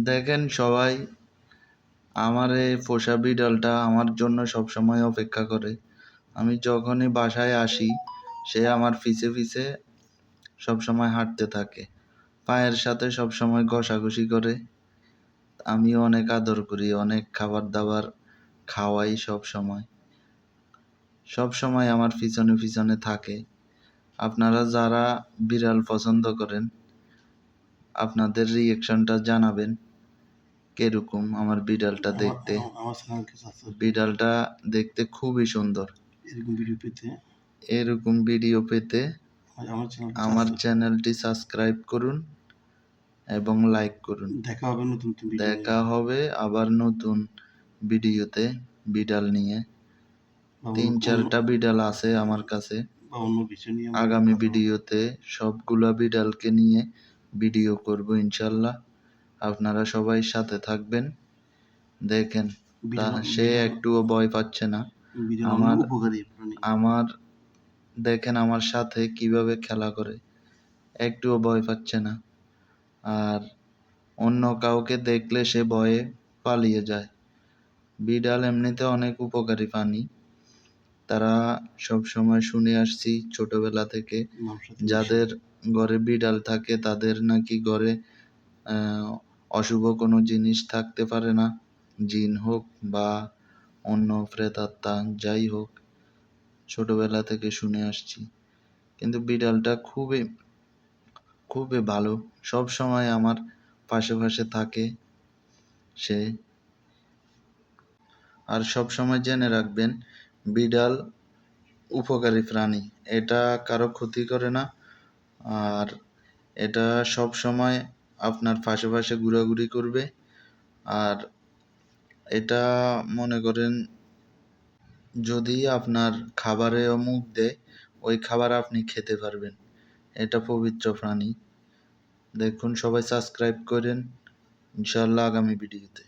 দেখেন সবাই, আমার এই পোষা বিড়ালটা আমার জন্য সবসময় অপেক্ষা করে। আমি যখনই বাসায় আসি সে আমার পিছে পিছে সবসময় হাঁটতে থাকে, পায়ের সাথে সবসময় ঘষাঘষি করে। আমি অনেক আদর করি, অনেক খাবার দাবার খাওয়াই সবসময়। সবসময় আমার পিছনে পিছনে থাকে। আপনারা যারা বিড়াল পছন্দ করেন আপনাদের রিয়েকশনটা জানাবেন কিরকম আমার বিড়ালটা দেখতে। বিড়ালটা দেখতে খুবই সুন্দর। এরকম ভিডিও পেতে আমার চ্যানেলটি সাবস্ক্রাইব করুন এবং লাইক করুন। দেখা হবে আবার নতুন ভিডিওতে বিড়াল নিয়ে। 3-4টা বিড়াল আছে আমার কাছে। আগামী ভিডিওতে সবগুলা বিড়ালকে নিয়ে ভিডিও করব ইনশাল্লাহ। আপনারা সবাই সাথে থাকবেন। দেখেন সে একটুও ভয় পাচ্ছে না। আমার দেখেন আমার সাথে কিভাবে খেলা করে, একটুও ভয় পাচ্ছে না। আর অন্য কাউকে দেখলে সে ভয়ে পালিয়ে যায়। বিড়াল এমনিতে অনেক উপকারী প্রাণী। তারা সব সময় শুনে আসছি ছোটবেলা থেকে, যাদের ঘরে বিড়াল থাকে তাদের নাকি ঘরে অশুভ কোনো জিনিস থাকতে পারে না, জিন হোক বা অন্য প্রেতাত্মা যাই হোক, ছোটবেলা থেকে শুনে আসছি। কিন্তু বিড়ালটা খুবই খুবই ভালো, সব সময় আমার পাশে পাশে থাকে সে। আর সব সময় জেনে রাখবেন বিড়াল উপকারী প্রাণী, এটা কারো ক্ষতি করে না। আর এটা সব সময় আপনার পাশে পাশে ঘোরাঘুরি করবে। আর এটা মনে করেন যদি আপনার খাবারেও মুখ দেয় ওই খাবার আপনি খেতে পারবেন। এটা পবিত্র প্রাণী। দেখুন সবাই সাবস্ক্রাইব করেন ইনশাআল্লাহ আগামী ভিডিওতে।